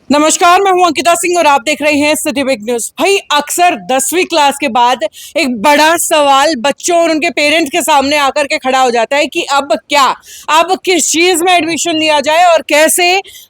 नमस्कार, मैं हूं अंकिता सिंह और आप देख रहे हैं सिटी बिग न्यूज। भाई अक्सर 10वीं क्लास के बाद एक बड़ा सवाल बच्चों और उनके पेरेंट्स के सामने आकर के खड़ा हो जाता है कि अब क्या, अब किस चीज में एडमिशन लिया जाए और कैसे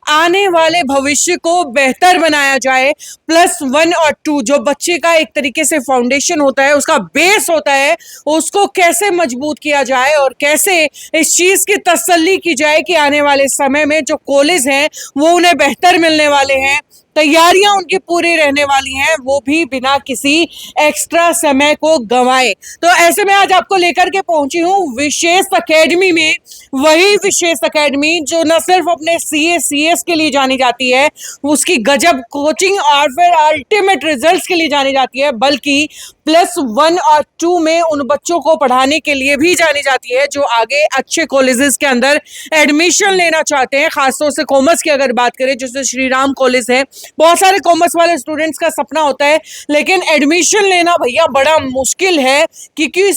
आने वाले भविष्य को बेहतर बनाया जाए। +1 और 2 जो बच्चे का एक तरीके से फाउंडेशन होता है, उसका बेस होता है, उसको कैसे मजबूत किया जाए और कैसे इस चीज की तसल्ली की जाए कि आने वाले समय में जो कॉलेज हैं वो उन्हें बेहतर मिलने वाले हैं, तैयारियां उनकी पूरी रहने वाली हैं, वो भी बिना किसी एक्स्ट्रा समय को गंवाए। तो ऐसे में आज आपको लेकर के पहुंची हूं विशेष एकेडमी में, वही विशेष एकेडमी जो न सिर्फ अपने CS के लिए जानी जाती है, उसकी गजब कोचिंग और फिर अल्टीमेट रिजल्ट्स के लिए जानी जाती है, बल्कि +1 और 2 में उन बच्चों को पढ़ाने के लिए भी जानी जाती है जो आगे अच्छे कॉलेजेस के अंदर एडमिशन लेना चाहते हैं। खासतौर से कॉमर्स की अगर बात करें, जैसे श्री राम कॉलेज है, बहुत सारे कॉमर्स वाले स्टूडेंट्स का सपना होता है, लेकिन एडमिशन लेना भैया बड़ा मुश्किल है क्योंकि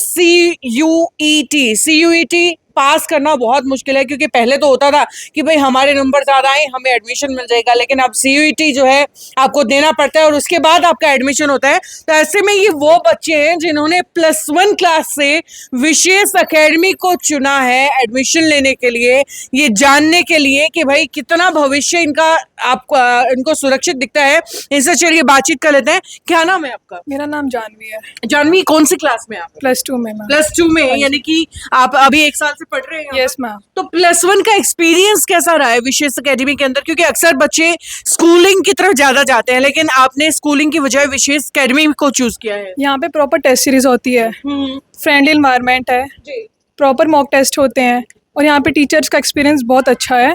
CUET पास करना बहुत मुश्किल है। क्योंकि पहले तो होता था कि भाई हमारे नंबर ज्यादा आए हमें एडमिशन मिल जाएगा, लेकिन अब CUET जो है आपको देना पड़ता है और उसके बाद आपका एडमिशन होता है। तो ऐसे में ये वो बच्चे हैं जिन्होंने +1 क्लास से विशेष एकेडमी को चुना है एडमिशन लेने के लिए, ये जानने के लिए कि भाई कितना भविष्य इनका आपको इनको सुरक्षित दिखता है। इनसे चलिए बातचीत कर लेते हैं। क्या नाम है आपका? मेरा नाम जानवी है। जानवी, कौन सी क्लास में आप? +2 में मैम। +2 में, यानी कि आप अभी 1 साल से पढ़ रहे हैं? Yes ma'am. तो +1 का एक्सपीरियंस कैसा रहा है विशेष एकेडमी के अंदर? क्योंकि अक्सर बच्चे स्कूलिंग की तरफ ज्यादा जाते हैं, लेकिन आपने स्कूलिंग की बजाय विशेष एकेडमी को चूज किया है। यहाँ पे प्रॉपर टेस्ट सीरीज होती है, फ्रेंडली एनवायरनमेंट है, प्रॉपर मॉक टेस्ट होते हैं और यहाँ पे टीचर्स का एक्सपीरियंस बहुत अच्छा है।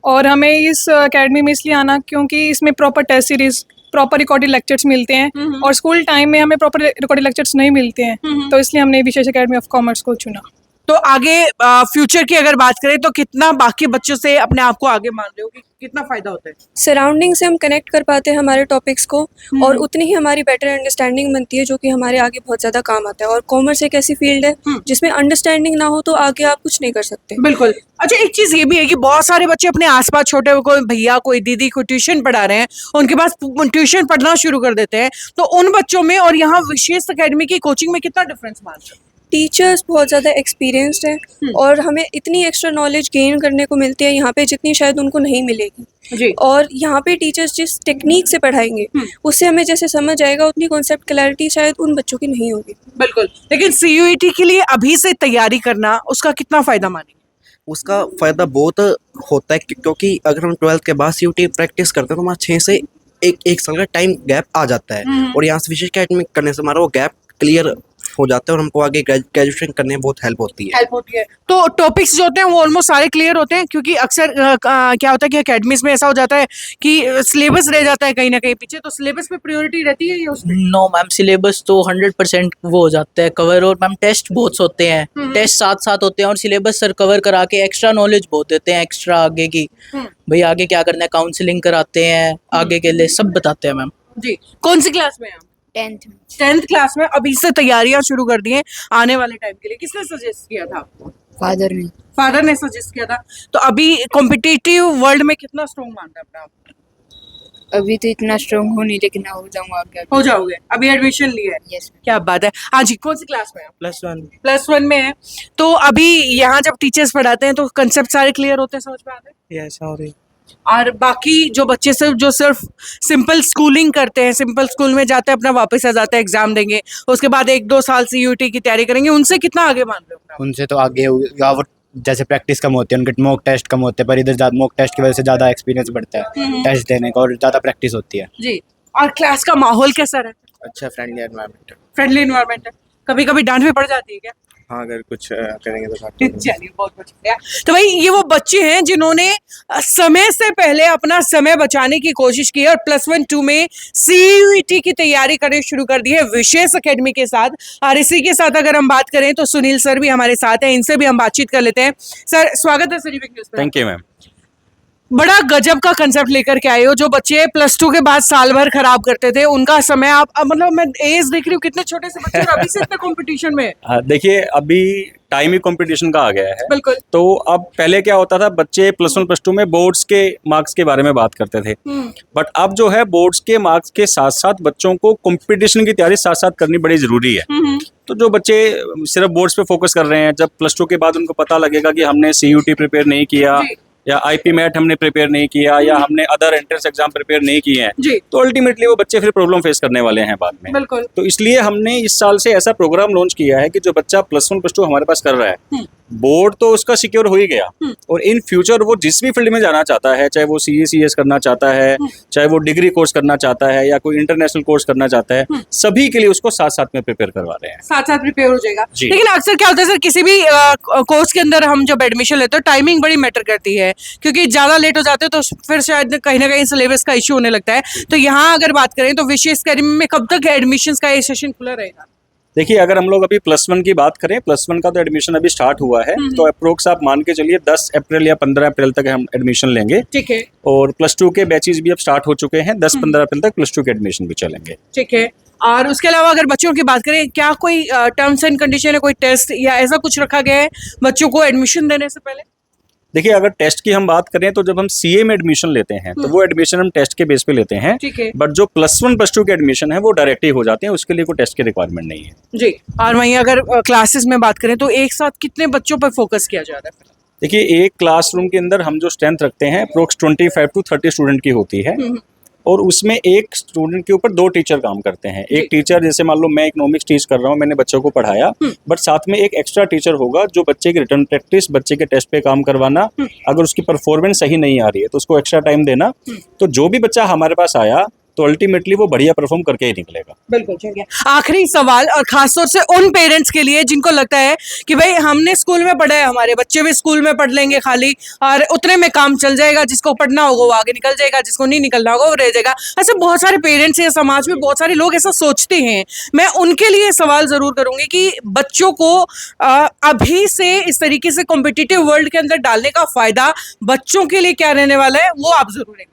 और हमें इस एकेडमी में इसलिए आना क्योंकि इसमें proper test series, proper recorded lectures मिलते हैं और स्कूल टाइम में हमें प्रॉपर रिकॉर्डेड लेक्चर्स नहीं मिलते हैं, तो इसलिए हमने विशेष एकेडमी ऑफ कॉमर्स को चुना। तो आगे फ्यूचर की अगर बात करें तो कितना बाकी बच्चों से अपने आप को आगे मान रहे हो कि कितना फायदा होता है? सराउंडिंग से हम कनेक्ट कर पाते हैं हमारे टॉपिक्स को और उतनी ही हमारी बेटर अंडरस्टैंडिंग बनती है, जो कि हमारे आगे बहुत ज़्यादा काम आता है। और कॉमर्स एक ऐसी फील्ड है जिसमें अंडरस्टैंडिंग ना हो तो आगे आप कुछ नहीं कर सकते। बिल्कुल। अच्छा, एक चीज ये भी है कि बहुत सारे बच्चे अपने आसपास छोटे, कोई भैया कोई दीदी कोई ट्यूशन पढ़ा रहे हैं, उनके पास ट्यूशन पढ़ना शुरू कर देते हैं, तो उन बच्चों में और यहाँ विशेष एकेडमी की कोचिंग में कितना डिफरेंस मानते हैं? टीचर्स बहुत ज़्यादा एक्सपीरियंस्ड है और हमें इतनी एक्स्ट्रा नॉलेज गेन करने को मिलती है यहाँ पे जितनी शायद उनको नहीं मिलेगी जी। और यहाँ पे टीचर्स जिस टेक्निक से पढ़ाएंगे उससे हमें जैसे समझ आएगा, उतनी कॉन्सेप्ट क्लैरिटी शायद उन बच्चों की नहीं होगी। बिल्कुल। लेकिन CUET के लिए अभी से तैयारी करना, उसका कितना फायदा मानेंगे? उसका फ़ायदा बहुत होता है क्योंकि अगर हम 12th के बाद CUET प्रैक्टिस करते हैं तो हमारा 6 से एक साल का टाइम गैप आ जाता है और यहाँ से विशेष एकेडमी करने से हमारा वो गैप क्लियर हो जाता है और हमको आगे ग्रेजुएशन करने में बहुत हेल्प होती है। तो टॉपिक्स जो होते हैं वो ऑलमोस्ट सारे क्लियर होते हैं, क्योंकि अक्सर क्या होता है कि एकेडमीज में ऐसा हो जाता है कि सिलेबस रह जाता है कहीं ना कहीं पीछे, तो सिलेबस पे प्रायोरिटी रहती है या उसमें? नो मैम, सिलेबस तो 100% वो हो जाता है कवर। और मैम टेस्ट बहुत होते हैं, टेस्ट साथ साथ होते हैं और सिलेबस सर कवर करा के एक्स्ट्रा नॉलेज बहुत देते हैं, एक्स्ट्रा आगे की भाई आगे क्या करना है, काउंसलिंग कराते हैं, आगे के लिए सब बताते हैं मैम। जी। कौन सी क्लास में आप? 10th क्लास में। अभी से तैयारियां शुरू कर दी हैं आने वाले टाइम के लिए। किसने सजेस्ट किया था आपको? फादर ने सजेस्ट किया था। तो अभी कॉम्पिटिटिव वर्ल्ड में कितना स्ट्रॉन्ग मानते हैं अपने आप? अभी तो इतना स्ट्रॉन्ग हो नहीं, लेकिन हो जाऊंगा आगे। हो जाओगे? अभी एडमिशन लिया है? यस। क्या बात है। हाँ जी, कौन सी क्लास में? +1 +1 में है। तो अभी यहाँ जब टीचर्स पढ़ाते हैं तो कंसेप्ट सारे क्लियर होते हैं, समझ में आते हैं? यस। और बाकी जो बच्चे सिर्फ सिंपल स्कूलिंग करते हैं, सिंपल स्कूल में जाते हैं, अपना वापस आ जाते हैं, एग्जाम देंगे, उसके बाद 1-2 साल CUET की तैयारी करेंगे, उनसे कितना आगे मान रहे हो? उनसे तो आगे जैसे प्रैक्टिस कम होती है, उनके मॉक टेस्ट कम होते हैं, पर इधर मॉक टेस्ट की वजह से ज़्यादा एक्सपीरियंस बढ़ता है टेस्ट देने का और ज़्यादा प्रैक्टिस होती है। जी। और क्लास का माहौल कैसा रहता है? अच्छा, फ्रेंडली एनवायरनमेंट है। कभी कभी डांट भी पड़ जाती है क्या? हाँ, अगर कुछ करेंगे तो चलिए, बहुत बहुत शुक्रिया। तो भाई ये वो बच्चे हैं जिन्होंने समय से पहले अपना समय बचाने की कोशिश की है और +1 2 में CUET की तैयारी करनी शुरू कर दी है विशेष एकेडमी के साथ। और इसी के साथ अगर हम बात करें तो सुनील सर भी हमारे साथ हैं, इनसे भी हम बातचीत कर लेते हैं। सर, स्वागत है सिटी बिग न्यूज़ पे। Thank you ma'am. बड़ा गजब का कंसेप्ट लेकर के आए हो। जो बच्चे +2 के बाद साल भर खराब करते थे उनका समय आप अब मतलब मैं एज देख रही हूँ कितने छोटे से बच्चे और अभी से इतने कंपटीशन में। हाँ, देखिए अभी टाइम ही कंपटीशन का आ गया है। बिल्कुल। तो अब पहले क्या होता था, बच्चे +1 +2 में बोर्ड्स के मार्क्स के बारे में बात करते थे, बट अब जो है बोर्ड्स के मार्क्स के साथ साथ बच्चों को कंपटीशन की तैयारी साथ साथ करनी बड़ी जरूरी है। तो जो बच्चे सिर्फ बोर्ड्स पे फोकस कर रहे हैं, जब +2 के बाद उनको पता लगेगा कि हमने CUT प्रिपेयर नहीं किया या IP मैट हमने प्रिपेयर नहीं किया या हमने अदर एंट्रेंस एग्जाम प्रिपेयर नहीं किए हैं, तो अल्टीमेटली वो बच्चे फिर प्रॉब्लम फेस करने वाले हैं बाद में। बिल्कुल। तो इसलिए हमने इस साल से ऐसा प्रोग्राम लॉन्च किया है कि जो बच्चा +1 +2 हमारे पास कर रहा है, बोर्ड तो उसका सिक्योर हो ही गया, और इन फ्यूचर वो जिस भी फील्ड में जाना चाहता है, चाहे वो CA/CS करना चाहता है, चाहे वो डिग्री कोर्स करना चाहता है या कोई इंटरनेशनल कोर्स करना चाहता है, सभी के लिए उसको साथ साथ में प्रिपेयर करवा रहे हैं। साथ साथ प्रिपेयर हो जाएगा। जी। लेकिन अक्सर क्या होता है सर, किसी भी कोर्स के अंदर हम जब एडमिशन लेते हैं टाइमिंग बड़ी मैटर करती है, क्योंकि ज्यादा लेट हो जाते हैं तो फिर शायद कहीं ना कहीं सिलेबस का इश्यू होने लगता है। तो यहाँ अगर बात करें तो विशेष अकेडमी में कब तक एडमिशन का ये सेशन खुला रहेगा? देखिए, अगर हम लोग अभी +1 की बात करें, +1 का तो एडमिशन अभी स्टार्ट हुआ है, तो अप्रोक्स आप मान के चलिए 10 अप्रैल या 15 अप्रैल तक हम एडमिशन लेंगे। ठीक है। और +2 के बैचेस भी अब स्टार्ट हो चुके हैं, 10-15 अप्रैल तक +2 के एडमिशन भी चलेंगे। ठीक है। और उसके अलावा अगर बच्चों की बात करें, क्या कोई टर्म्स एंड कंडीशन है, कोई टेस्ट या ऐसा कुछ रखा गया है बच्चों को एडमिशन देने से पहले? देखिए, अगर टेस्ट की हम बात करें तो जब हम CA में एडमिशन लेते हैं तो वो एडमिशन हम टेस्ट के बेस पे लेते हैं। ठीक है। बट जो +1 +2 के एडमिशन है वो डायरेक्ट ही हो जाते हैं, उसके लिए कोई टेस्ट की रिक्वायरमेंट नहीं है। जी। और वहीं अगर क्लासेस में बात करें तो एक साथ कितने बच्चों पर फोकस किया जा रहा है? देखिए, एक क्लासरूम के अंदर हम जो स्ट्रेंथ रखते हैं अप्रोक्स 25 to 30 स्टूडेंट की होती है, और उसमें एक स्टूडेंट के ऊपर 2 टीचर काम करते हैं। एक टीचर, जैसे मान लो मैं इकोनॉमिक्स टीच कर रहा हूँ, मैंने बच्चों को पढ़ाया, बट साथ में एक एक्स्ट्रा टीचर होगा जो बच्चे की रिटर्न प्रैक्टिस, बच्चे के टेस्ट पे काम करवाना, अगर उसकी परफॉर्मेंस सही नहीं आ रही है तो उसको एक्स्ट्रा टाइम देना। तो जो भी बच्चा हमारे पास आया तो अल्टीमेटली वो बढ़िया परफॉर्म करके ही निकलेगा। बिल्कुल। चलिए, आखिरी सवाल और खासतौर से उन पेरेंट्स के लिए जिनको लगता है कि भाई हमने स्कूल में पढ़ा है, हमारे बच्चे भी स्कूल में पढ़ लेंगे खाली और उतने में काम चल जाएगा, जिसको पढ़ना होगा वो आगे निकल जाएगा, जिसको नहीं निकलना होगा वो रह जाएगा। ऐसे बहुत सारे पेरेंट्स हैं, समाज में बहुत सारे लोग ऐसा सोचते हैं। मैं उनके लिए सवाल जरूर करूंगी कि बच्चों को अभी से इस तरीके से कॉम्पिटिटिव वर्ल्ड के अंदर डालने का फायदा बच्चों के लिए क्या रहने वाला है, वो आप जरूर।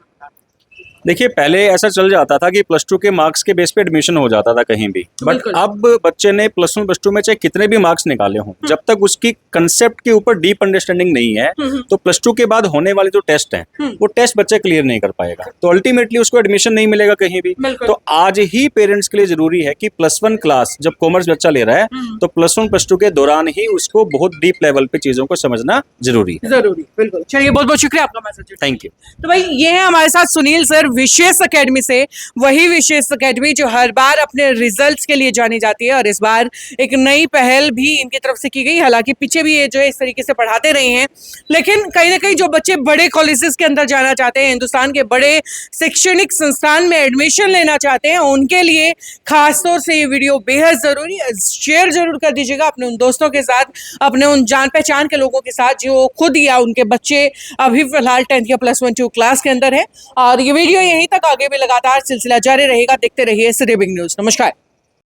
देखिए, पहले ऐसा चल जाता था कि +2 के मार्क्स के बेस पे एडमिशन हो जाता था कहीं भी, बट अब बच्चे ने +1 +2 में चाहे कितने भी मार्क्स निकाले हों, जब तक उसकी कंसेप्ट के ऊपर डीप अंडरस्टैंडिंग नहीं है तो +2 के बाद होने वाले जो टेस्ट हैं वो टेस्ट बच्चा क्लियर नहीं कर पाएगा, तो अल्टीमेटली उसको एडमिशन नहीं मिलेगा कहीं भी। तो आज ही पेरेंट्स के लिए जरूरी है कि +1 क्लास जब कॉमर्स बच्चा ले रहा है तो +1 +2 के दौरान ही उसको बहुत डीप लेवल पे चीजों को समझना जरूरी है। बिल्कुल। चलिए, बहुत बहुत शुक्रिया आपका मैसेज। Thank you. तो भाई ये है हमारे साथ सुनील सर विशेष एकेडमी से, वही विशेष एकेडमी जो हर बार अपने रिजल्ट्स के लिए जानी जाती है, और इस बार एक नई पहल भी इनकी तरफ से की गई। हालांकि पीछे भी ये जो है इस तरीके से पढ़ाते रहे हैं, लेकिन कहीं ना कहीं जो बच्चे बड़े कॉलेजेस के अंदर जाना चाहते हैं, हिंदुस्तान के बड़े शैक्षणिक संस्थान में एडमिशन लेना चाहते हैं, उनके लिए खासतौर से ये वीडियो बेहद जरूरी है। शेयर जरूर कर दीजिएगा अपने उन दोस्तों के साथ, अपने उन जान पहचान के लोगों के साथ जो खुद या उनके बच्चे अभी फिलहाल 10th या +1 2 क्लास के अंदर है। और ये वीडियो यहीं तक, आगे भी लगातार सिलसिला जारी रहेगा। देखते रहिए सिटी बिग न्यूज़। नमस्कार।